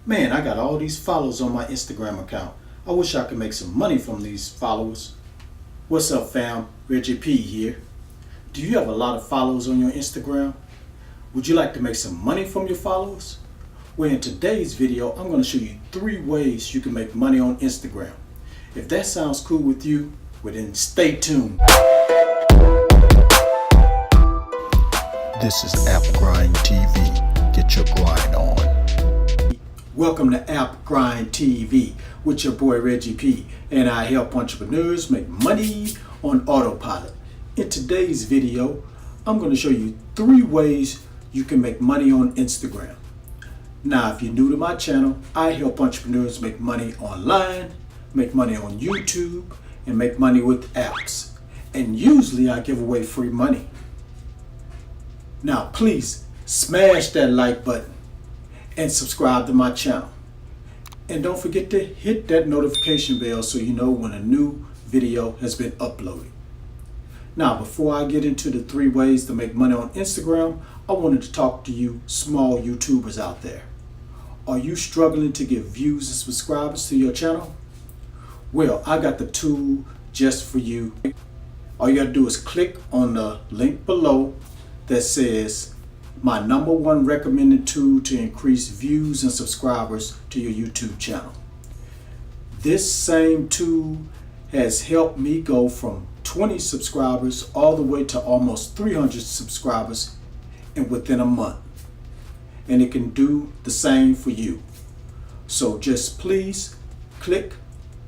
Man, I got all these followers on my Instagram account. I wish I could make some money from these followers. What's up, fam? Reggie P here. Do you have a lot of followers on your Instagram? Would you like to make some money from your followers? Well, in today's video, I'm going to show you 3 ways you can make money on Instagram. If that sounds cool with you, well then stay tuned. This is App Grind TV. Get your grind on. Welcome to App Grind TV with your boy Reggie P, and I help entrepreneurs make money on autopilot. In today's video, I'm going to show you 3 ways you can make money on Instagram. Now, if you're new to my channel, I help entrepreneurs make money online, make money on YouTube, and make money with apps. And usually I give away free money. Now, please smash that like button and subscribe to my channel. And don't forget to hit that notification bell so you know when a new video has been uploaded. Now, before I get into the 3 ways to make money on Instagram, I wanted to talk to you small YouTubers out there. Are you struggling to get views and subscribers to your channel? Well, I got the tool just for you. All you gotta do is click on the link below that says my #1 recommended tool to increase views and subscribers to your YouTube channel. This same tool has helped me go from 20 subscribers all the way to almost 300 subscribers within a month. And it can do the same for you. So just please click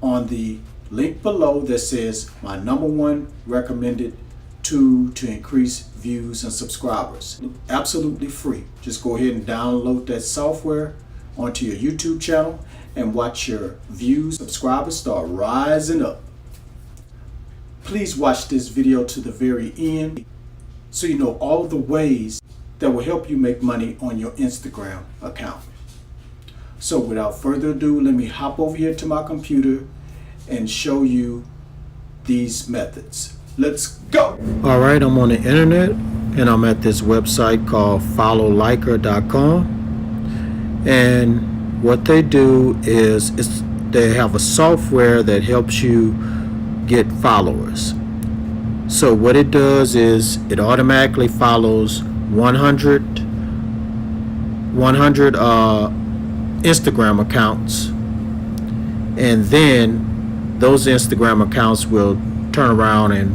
on the link below that says my #1 recommended tool to increase views and subscribers. Absolutely free. Just go ahead and download that software onto your YouTube channel and watch your views, subscribers start rising up. Please watch this video to the very end so you know all the ways that will help you make money on your Instagram account. So without further ado, let me hop over here to my computer and show you these methods. Let's go. All right, I'm on the internet and I'm at this website called FollowLikecom. And what they do is they have a software that helps you get followers. So what it does is it automatically follows 100 Instagram accounts, and then those Instagram accounts will turn around and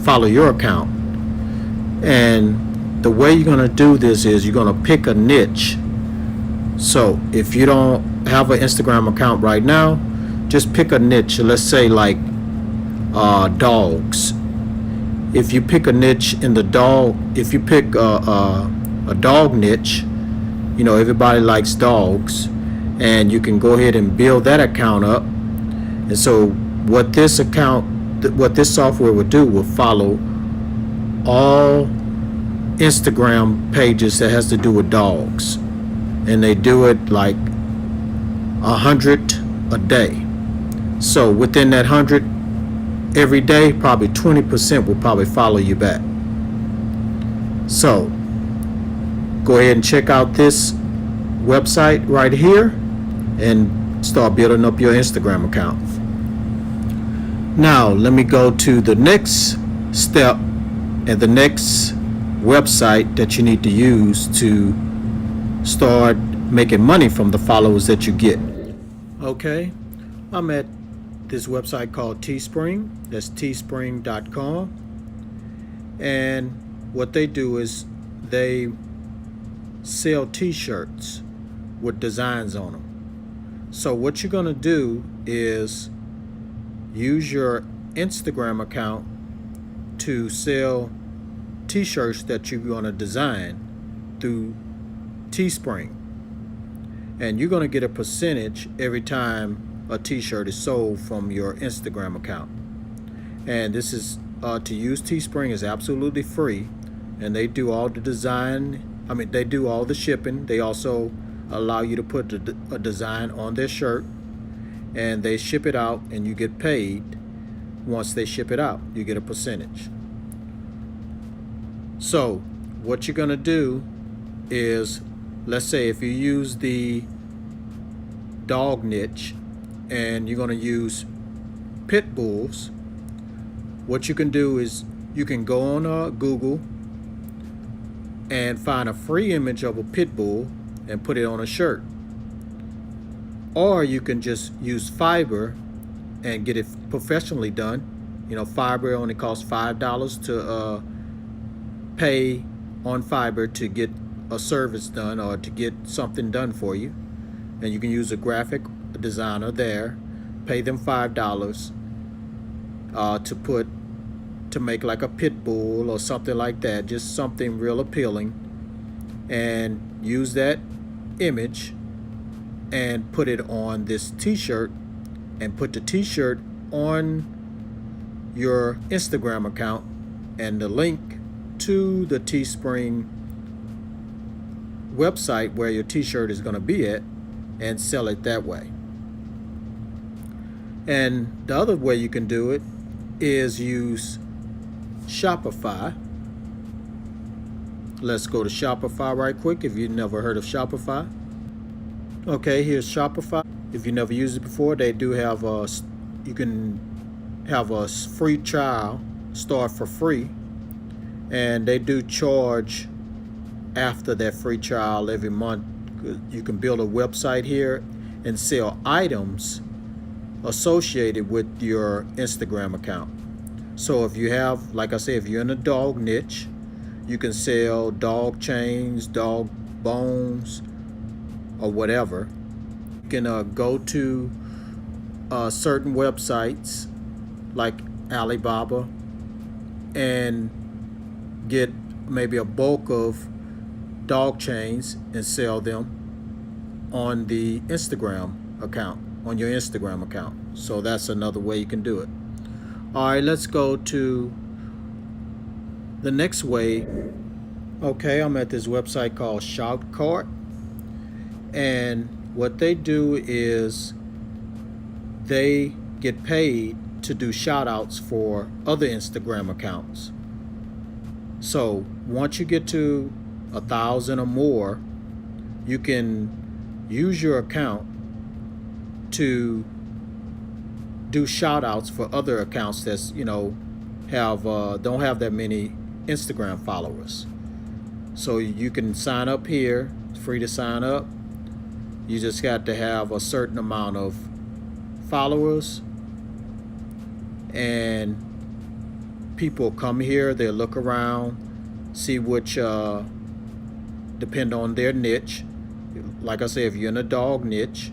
follow your account. And the way you're going to do this is you're going to pick a niche. So if you don't have an Instagram account right now, just pick a niche. Let's say like dogs. If you pick a niche in the dog, if you pick a dog niche, you know everybody likes dogs, and you can go ahead and build that account up. And so what this software will do will follow all Instagram pages that has to do with dogs, and they do it like 100 a day. So within that 100 every day, probably 20% will probably follow you back. So go ahead and check out this website right here and start building up your Instagram account. Now let me go to the next step and the next website that you need to use to start making money from the followers that you get. Okay, I'm at this website called Teespring. That's teespring.com. And what they do is they sell t-shirts with designs on them. So what you're going to do is use your Instagram account to sell t-shirts that you're going to design through Teespring. And you're going to get a percentage every time a t-shirt is sold from your Instagram account. And this is to use Teespring is absolutely free, and they do all the design. They do all the shipping. They also allow you to put a design on their shirt, and they ship it out, and you get paid. Once they ship it out, you get a percentage. So what you're going to do is let's say if you use the dog niche and you're going to use pit bulls, what you can do is you can go on Google and find a free image of a pit bull and put it on a shirt. Or you can just use Fiverr and get it professionally done. Fiverr only costs $5 to pay on Fiverr to get a service done or to get something done for you. And you can use a graphic designer there, pay them $5 to make like a pit bull or something like that, just something real appealing, and use that image and put it on this t-shirt, and put the t-shirt on your Instagram account and the link to the Teespring website where your t-shirt is going to be at, and sell it that way. And the other way you can do it is use Shopify. Let's go to Shopify right quick if you've never heard of Shopify. Okay, here's Shopify. If you never used it before, they do have you can have a free trial, start for free, and they do charge after that free trial every month. You can build a website here and sell items associated with your Instagram account. So if you have, like I said, if you're in a dog niche, you can sell dog chains, dog bones, or whatever. You can go to certain websites like Alibaba and get maybe a bulk of dog chains and sell them on the Instagram account, on your Instagram account. So that's another way you can do it. All right, let's go to the next way. Okay, I'm at this website called Shoutcart, and what they do is they get paid to do shout outs for other Instagram accounts. So once you get to 1,000 or more, you can use your account to do shout outs for other accounts that's have don't have that many Instagram followers. So you can sign up here. It's free to sign up. You just got to have a certain amount of followers, and people come here, they look around, see which depend on their niche. Like I say, if you're in a dog niche,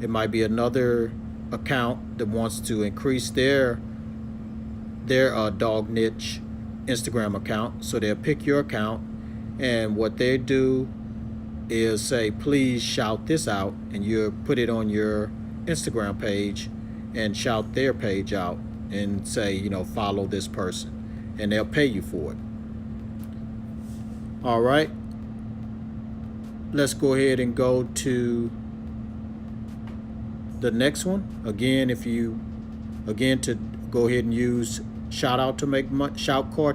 it might be another account that wants to increase their dog niche Instagram account. So they'll pick your account, and what they do is say, please shout this out, and you put it on your Instagram page and shout their page out and say, follow this person, and they'll pay you for it. All right, let's go ahead and go to the next one. Again, to go ahead and use Shoutcart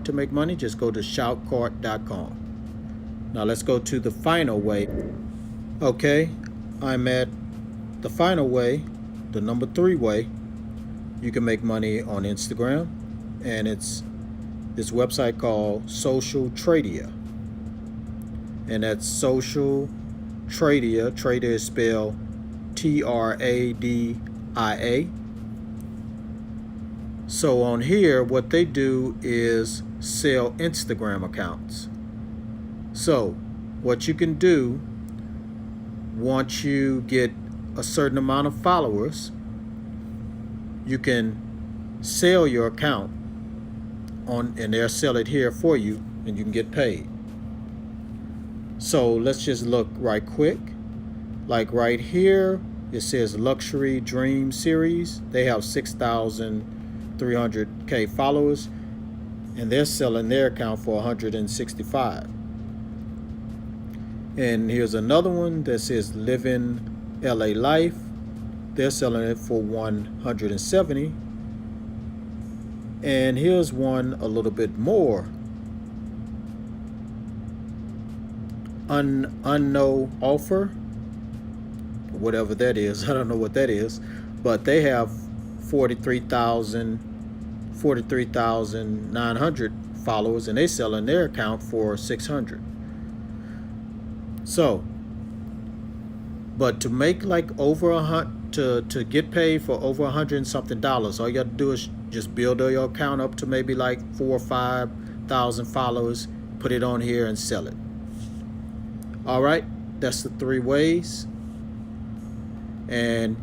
to make money, just go to shoutcart.com. Now let's go to the final way. Okay, I'm at the final way, the number 3 way you can make money on Instagram, and it's this website called Social Tradia. And that's Social Tradia. Tradia is spelled Tradia. So on here, what they do is sell Instagram accounts. So what you can do, once you get a certain amount of followers, you can sell your account and they'll sell it here for you, and you can get paid. So let's just look right quick. Like right here, it says Luxury Dream Series. They have 6,300K followers, and they're selling their account for 165. And here's another one that says Living LA Life. They're selling it for 170. And here's one a little bit more unknown offer, whatever that is. I don't know what that is, but they have 43,900 followers, and they selling their account for 600. So, but to make like over to get paid for over $100 and something, all you got to do is just build your account up to maybe like 4,000 or 5,000 followers, put it on here and sell it. All right, that's the 3 ways. And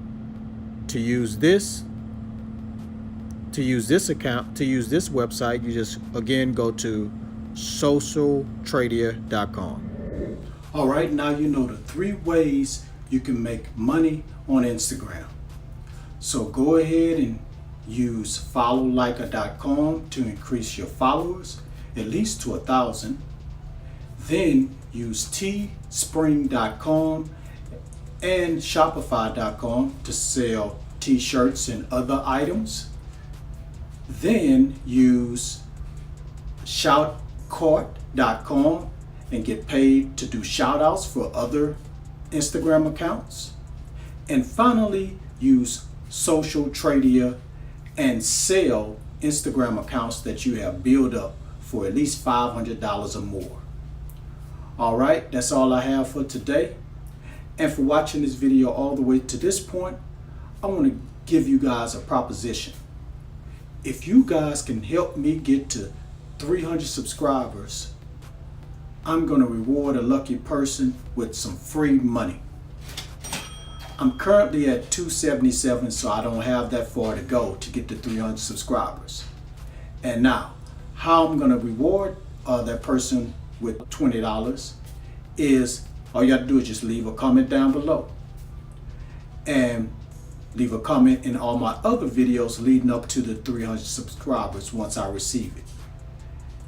to use this account, to use this website, you just again go to socialtrader.com. All right, now you know the 3 ways you can make money on Instagram. So go ahead and use FollowLikecom to increase your followers at least to 1,000. Then use Teespring.com and Shopify.com to sell t-shirts and other items. Then use Shoutcart.com and get paid to do shout outs for other Instagram accounts. And finally, use Social Trader and sell Instagram accounts that you have built up for at least $500 or more. All right, that's all I have for today. And for watching this video all the way to this point, I want to give you guys a proposition. If you guys can help me get to 300 subscribers, I'm going to reward a lucky person with some free money. I'm currently at 277, so I don't have that far to go to get to 300 subscribers. And now, how I'm going to reward that person with $20 is, all you have to do is just leave a comment down below. And leave a comment in all my other videos leading up to the 300 subscribers once I receive it.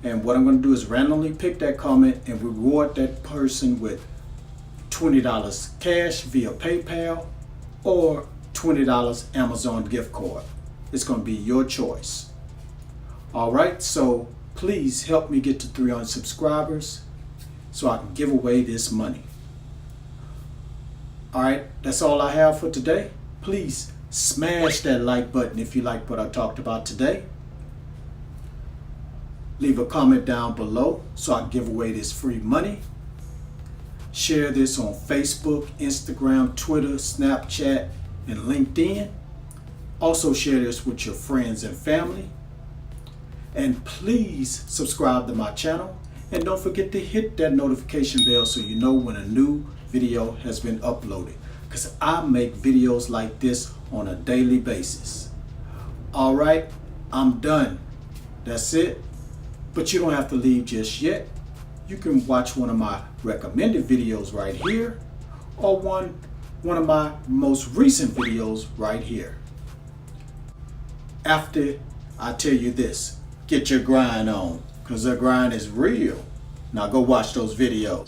And what I'm going to do is randomly pick that comment and reward that person with $20 cash via PayPal or $20 Amazon gift card. It's going to be your choice. All right, so please help me get to 300 subscribers so I can give away this money. All right, that's all I have for today. Please smash that like button if you like what I talked about today. Leave a comment down below so I can give away this free money. Share this on Facebook, Instagram, Twitter, Snapchat, and LinkedIn. Also share this with your friends and family. And please subscribe to my channel. And don't forget to hit that notification bell so you know when a new video has been uploaded, because I make videos like this on a daily basis. All right, I'm done. That's it. But you don't have to leave just yet. You can watch one of my recommended videos right here, or one of my most recent videos right here. After I tell you this, get your grind on, because the grind is real. Now go watch those videos.